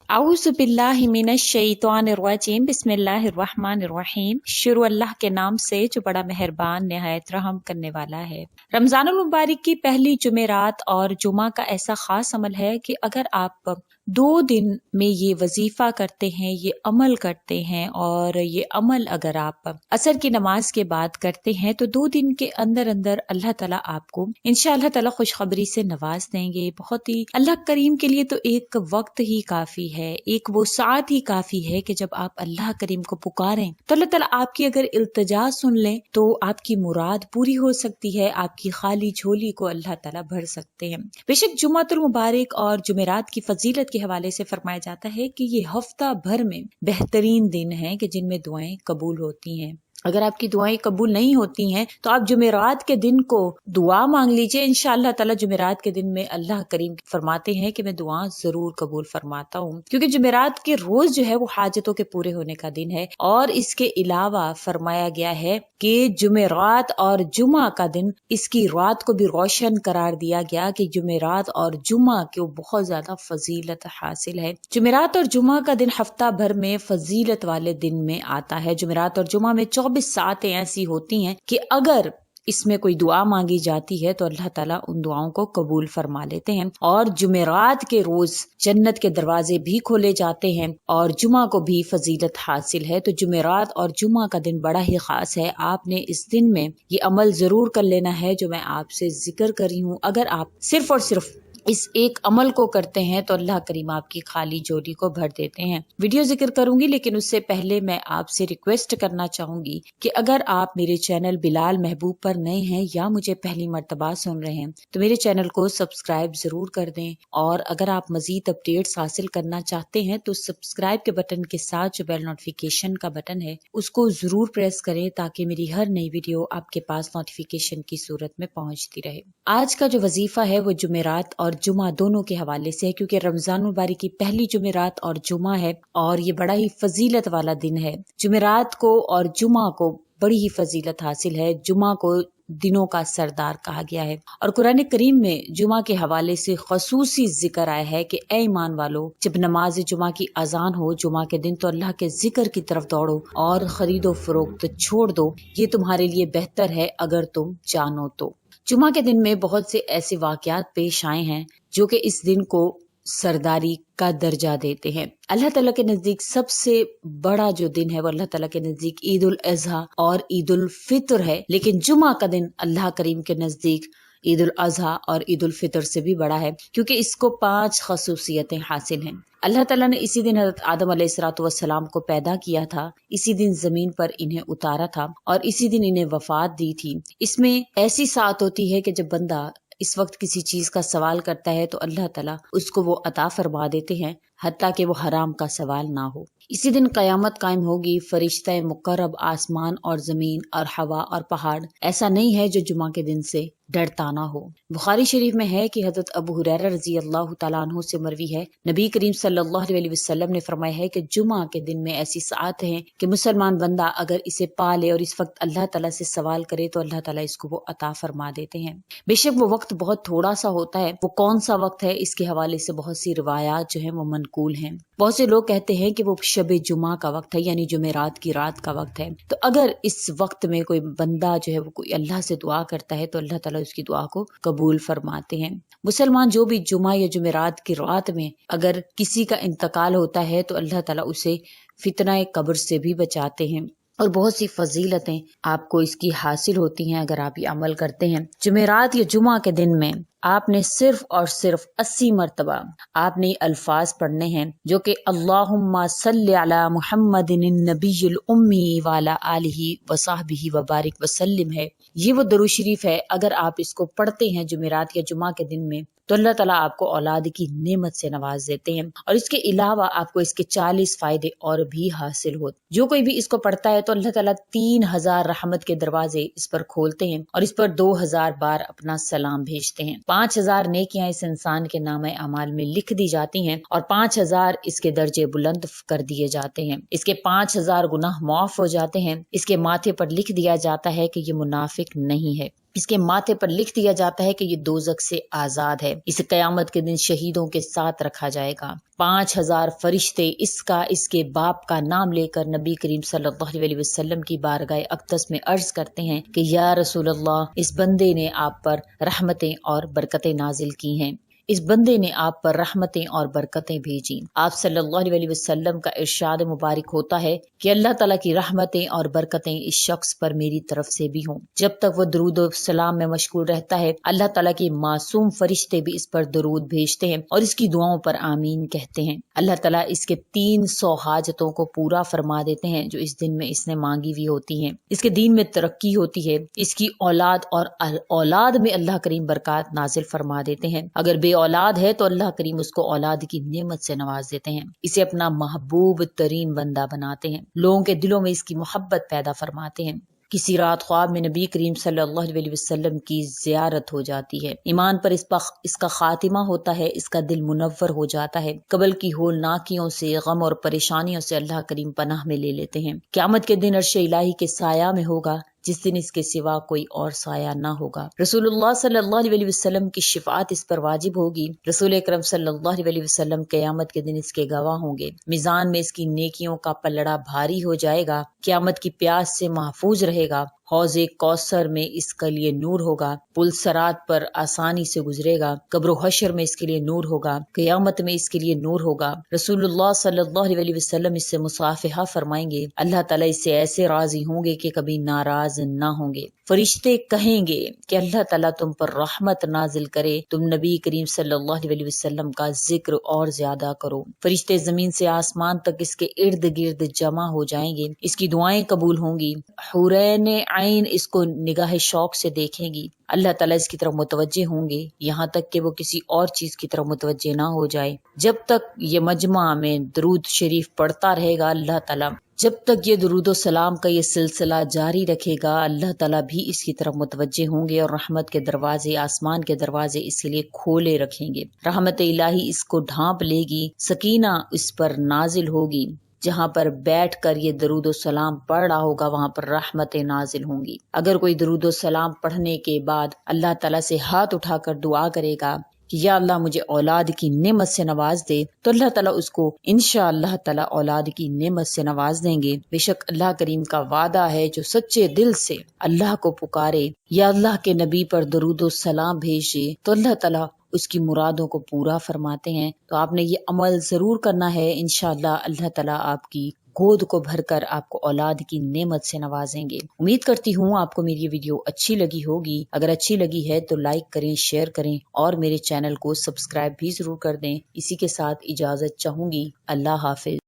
اعوذ باللہ من الشیطان الرجیم بسم اللہ الرحمن الرحیم۔ شروع اللہ کے نام سے جو بڑا مہربان نہایت رحم کرنے والا ہے۔ رمضان المبارک کی پہلی جمعرات اور جمعہ کا ایسا خاص عمل ہے کہ اگر آپ 2 دن میں یہ وظیفہ کرتے ہیں، یہ عمل کرتے ہیں، اور یہ عمل اگر آپ عصر کی نماز کے بعد کرتے ہیں تو 2 دن کے اندر اندر اللہ تعالیٰ آپ کو انشاءاللہ تعالیٰ خوشخبری سے نواز دیں گے۔ بہت ہی اللہ کریم کے لیے تو ایک وقت ہی کافی ہے، ایک وہ ساتھ ہی کافی ہے کہ جب آپ اللہ کریم کو پکاریں تو اللہ تعالیٰ آپ کی اگر التجا سن لیں تو آپ کی مراد پوری ہو سکتی ہے، آپ کی خالی جھولی کو اللہ تعالیٰ بھر سکتے ہیں۔ بے شک جمعۃ المبارک اور جمعرات کی فضیلت کے حوالے سے فرمایا جاتا ہے کہ یہ ہفتہ بھر میں بہترین دن ہیں کہ جن میں دعائیں قبول ہوتی ہیں۔ اگر آپ کی دعائیں قبول نہیں ہوتی ہیں تو آپ جمعرات کے دن کو دعا مانگ لیجئے، انشاءاللہ تعالی جمعرات کے دن میں اللہ کریم فرماتے ہیں کہ میں دعا ضرور قبول فرماتا ہوں، کیونکہ جمعرات کے روز جو ہے وہ حاجتوں کے پورے ہونے کا دن ہے۔ اور اس کے علاوہ فرمایا گیا ہے کہ جمعرات اور جمعہ کا دن، اس کی رات کو بھی روشن قرار دیا گیا کہ جمعرات اور جمعہ کو بہت زیادہ فضیلت حاصل ہے۔ جمعرات اور جمعہ کا دن ہفتہ بھر میں فضیلت والے دن میں آتا ہے۔ جمعرات اور جمعہ میں 24 ساعتیں ایسی ہوتی ہیں کہ اگر اس میں کوئی دعا مانگی جاتی ہے تو اللہ تعالیٰ ان دعاؤں کو قبول فرما لیتے ہیں۔ اور جمعرات کے روز جنت کے دروازے بھی کھولے جاتے ہیں اور جمعہ کو بھی فضیلت حاصل ہے۔ تو جمعرات اور جمعہ کا دن بڑا ہی خاص ہے، آپ نے اس دن میں یہ عمل ضرور کر لینا ہے جو میں آپ سے ذکر کر رہی ہوں۔ اگر آپ صرف اور صرف اس ایک عمل کو کرتے ہیں تو اللہ کریم آپ کی خالی جولی کو بھر دیتے ہیں۔ ویڈیو ذکر کروں گی لیکن اس سے پہلے میں آپ سے ریکویسٹ کرنا چاہوں گی کہ اگر آپ میرے چینل بلال محبوب پر نئے ہیں یا مجھے پہلی مرتبہ سن رہے ہیں تو میرے چینل کو سبسکرائب ضرور کر دیں، اور اگر آپ مزید اپڈیٹس حاصل کرنا چاہتے ہیں تو سبسکرائب کے بٹن کے ساتھ جو بیل نوٹیفیکیشن کا بٹن ہے اس کو ضرور پریس کریں تاکہ میری ہر نئی ویڈیو آپ کے پاس نوٹیفیکیشن کی صورت میں پہنچتی رہے۔ آج کا جو وظیفہ ہے وہ جمعرات اور جمعہ دونوں کے حوالے سے ہے، کیونکہ رمضان مبارک کی پہلی جمعرات اور جمعہ ہے اور یہ بڑا ہی فضیلت والا دن ہے۔ جمعرات کو اور جمعہ کو بڑی ہی فضیلت حاصل ہے۔ جمعہ کو دنوں کا سردار کہا گیا ہے، اور قرآن کریم میں جمعہ کے حوالے سے خصوصی ذکر آیا ہے کہ اے ایمان والو، جب نماز جمعہ کی اذان ہو جمعہ کے دن تو اللہ کے ذکر کی طرف دوڑو اور خرید و فروخت چھوڑ دو، یہ تمہارے لیے بہتر ہے اگر تم جانو تو۔ جمعہ کے دن میں بہت سے ایسے واقعات پیش آئے ہیں جو کہ اس دن کو سرداری کا درجہ دیتے ہیں۔ اللہ تعالیٰ کے نزدیک سب سے بڑا جو دن ہے وہ اللہ تعالیٰ کے نزدیک عید الاضحیٰ اور عید الفطر ہے، لیکن جمعہ کا دن اللہ کریم کے نزدیک عید الاضحیٰ اور عید الفطر سے بھی بڑا ہے، کیونکہ اس کو 5 خصوصیتیں حاصل ہیں۔ اللہ تعالیٰ نے اسی دن حضرت آدم علیہ السلام کو پیدا کیا تھا، اسی دن زمین پر انہیں اتارا تھا اور اسی دن انہیں وفات دی تھی۔ اس میں ایسی ساعت ہوتی ہے کہ جب بندہ اس وقت کسی چیز کا سوال کرتا ہے تو اللہ تعالیٰ اس کو وہ عطا فرما دیتے ہیں، حتیٰ کہ وہ حرام کا سوال نہ ہو۔ اسی دن قیامت قائم ہوگی، فرشتہ مقرب آسمان اور زمین اور ہوا اور پہاڑ ایسا نہیں ہے جو جمعہ کے دن سے ڈرتا نہ ہو۔ بخاری شریف میں ہے کہ حضرت ابو ہریرہ رضی اللہ تعالیٰ عنہ سے مروی ہے، نبی کریم صلی اللہ علیہ وسلم نے فرمایا ہے کہ جمعہ کے دن میں ایسی ساعت ہیں کہ مسلمان بندہ اگر اسے پا لے اور اس وقت اللہ تعالیٰ سے سوال کرے تو اللہ تعالیٰ اس کو وہ عطا فرما دیتے ہیں۔ بے شک وہ وقت بہت تھوڑا سا ہوتا ہے، وہ کون سا وقت ہے اس کے حوالے سے بہت سی روایات جو ہیں وہ منقول ہیں۔ بہت سے لوگ کہتے ہیں کہ وہ شب جمعہ کا وقت ہے، یعنی جمعرات کی رات کا وقت ہے۔ تو اگر اس وقت میں کوئی بندہ جو ہے وہ کوئی اللہ سے دعا کرتا ہے تو اللہ تعالیٰ اس کی دعا کو قبول فرماتے ہیں۔ مسلمان جو بھی جمعہ یا جمعرات کی رات میں اگر کسی کا انتقال ہوتا ہے تو اللہ تعالیٰ اسے فتنہ قبر سے بھی بچاتے ہیں، اور بہت سی فضیلتیں آپ کو اس کی حاصل ہوتی ہیں اگر آپ یہ عمل کرتے ہیں۔ جمعرات یا جمعہ کے دن میں آپ نے صرف اور صرف 80 مرتبہ آپ نے الفاظ پڑھنے ہیں جو کہ اللہم صلی علی محمد النبی الامی وعلی آلہ وصحبہ وبارک وسلم ہے۔ یہ وہ درود شریف ہے، اگر آپ اس کو پڑھتے ہیں جمعرات یا جمعہ کے دن میں تو اللہ تعالیٰ آپ کو اولاد کی نعمت سے نواز دیتے ہیں، اور اس کے علاوہ آپ کو اس کے 40 فائدے اور بھی حاصل ہوتے۔ جو کوئی بھی اس کو پڑھتا ہے تو اللہ تعالیٰ 3000 رحمت کے دروازے اس پر کھولتے ہیں اور اس پر 2000 بار اپنا سلام بھیجتے ہیں۔ 5000 نیکیاں اس انسان کے نامہ اعمال میں لکھ دی جاتی ہیں اور 5000 اس کے درجے بلند کر دیے جاتے ہیں۔ اس کے 5000 گناہ معاف ہو جاتے ہیں۔ اس کے ماتھے پر لکھ دیا جاتا ہے کہ یہ منافق نہیں ہے۔ اس کے ماتھے پر لکھ دیا جاتا ہے کہ یہ دوزخ سے آزاد ہے۔ اسے قیامت کے دن شہیدوں کے ساتھ رکھا جائے گا۔ 5000 فرشتے اس کے باپ کا نام لے کر نبی کریم صلی اللہ علیہ وسلم کی بارگاہ اقدس میں عرض کرتے ہیں کہ یا رسول اللہ، اس بندے نے آپ پر رحمتیں اور برکتیں نازل کی ہیں، اس بندے نے آپ پر رحمتیں اور برکتیں بھیجی۔ آپ صلی اللہ علیہ وسلم کا ارشاد مبارک ہوتا ہے کہ اللہ تعالیٰ کی رحمتیں اور برکتیں اس شخص پر میری طرف سے بھی ہوں۔ جب تک وہ درود و سلام میں مشغول رہتا ہے، اللہ تعالیٰ کے معصوم فرشتے بھی اس پر درود بھیجتے ہیں اور اس کی دعاؤں پر آمین کہتے ہیں۔ اللہ تعالیٰ اس کے 300 حاجتوں کو پورا فرما دیتے ہیں جو اس دن میں اس نے مانگی ہوئی ہوتی ہیں۔ اس کے دین میں ترقی ہوتی ہے، اس کی اولاد اور اولاد میں اللہ کریم برکات نازل فرما دیتے ہیں۔ اگر بے اولاد ہے تو اللہ کریم اس کو اولاد کی نعمت سے نواز دیتے ہیں، اسے اپنا محبوب ترین بندہ بناتے ہیں، لوگوں کے دلوں میں اس کی محبت پیدا فرماتے ہیں۔ کسی رات خواب میں نبی کریم صلی اللہ علیہ وسلم کی زیارت ہو جاتی ہے، ایمان پر اس کا خاتمہ ہوتا ہے، اس کا دل منور ہو جاتا ہے، قبل کی ہولناکیوں سے، غم اور پریشانیوں سے اللہ کریم پناہ میں لے لیتے ہیں۔ قیامت کے دن عرش الہی کے سایہ میں ہوگا، جس دن اس کے سوا کوئی اور سایہ نہ ہوگا۔ رسول اللہ صلی اللہ علیہ وسلم کی شفاعت اس پر واجب ہوگی۔ رسول اکرم صلی اللہ علیہ وسلم قیامت کے دن اس کے گواہ ہوں گے۔ میزان میں اس کی نیکیوں کا پلڑا بھاری ہو جائے گا، قیامت کی پیاس سے محفوظ رہے گا، حوض کوثر میں اس کے لیے نور ہوگا، پل صراط پر آسانی سے گزرے گا، قبر و حشر میں اس کے لیے نور ہوگا، قیامت میں اس کے لیے نور ہوگا۔ رسول اللہ صلی اللہ علیہ وسلم اس سے مصافحہ فرمائیں گے، اللہ تعالیٰ اس سے ایسے راضی ہوں گے کہ کبھی ناراض نہ ہوں گے۔ فرشتے کہیں گے کہ اللہ تعالیٰ تم پر رحمت نازل کرے، تم نبی کریم صلی اللہ علیہ وسلم کا ذکر اور زیادہ کرو۔ فرشتے زمین سے آسمان تک اس کے ارد گرد جمع ہو جائیں گے، اس کی دعائیں قبول ہوں گی، حورین عین اس کو نگاہ شوق سے دیکھیں گی، اللہ تعالیٰ اس کی طرف متوجہ ہوں گے، یہاں تک کہ وہ کسی اور چیز کی طرف متوجہ نہ ہو جائے۔ جب تک یہ مجمع میں درود شریف پڑھتا رہے گا، اللہ تعالیٰ جب تک یہ درود و سلام کا یہ سلسلہ جاری رکھے گا، اللہ تعالیٰ بھی اس کی طرف متوجہ ہوں گے اور رحمت کے دروازے، آسمان کے دروازے اس کے لیے کھولے رکھیں گے۔ رحمت الہی اس کو ڈھانپ لے گی، سکینہ اس پر نازل ہوگی، جہاں پر بیٹھ کر یہ درود و سلام پڑھ رہا ہوگا وہاں پر رحمتیں نازل ہوں گی۔ اگر کوئی درود و سلام پڑھنے کے بعد اللہ تعالیٰ سے ہاتھ اٹھا کر دعا کرے گا کہ یا اللہ مجھے اولاد کی نعمت سے نواز دے، تو اللہ تعالیٰ اس کو انشاءاللہ تعالیٰ اولاد کی نعمت سے نواز دیں گے۔ بے شک اللہ کریم کا وعدہ ہے، جو سچے دل سے اللہ کو پکارے یا اللہ کے نبی پر درود و سلام بھیجے تو اللہ تعالیٰ اس کی مرادوں کو پورا فرماتے ہیں۔ تو آپ نے یہ عمل ضرور کرنا ہے، انشاءاللہ اللہ تعالیٰ آپ کی گود کو بھر کر آپ کو اولاد کی نعمت سے نوازیں گے۔ امید کرتی ہوں آپ کو میری یہ ویڈیو اچھی لگی ہوگی۔ اگر اچھی لگی ہے تو لائک کریں، شیئر کریں اور میرے چینل کو سبسکرائب بھی ضرور کر دیں۔ اسی کے ساتھ اجازت چاہوں گی، اللہ حافظ۔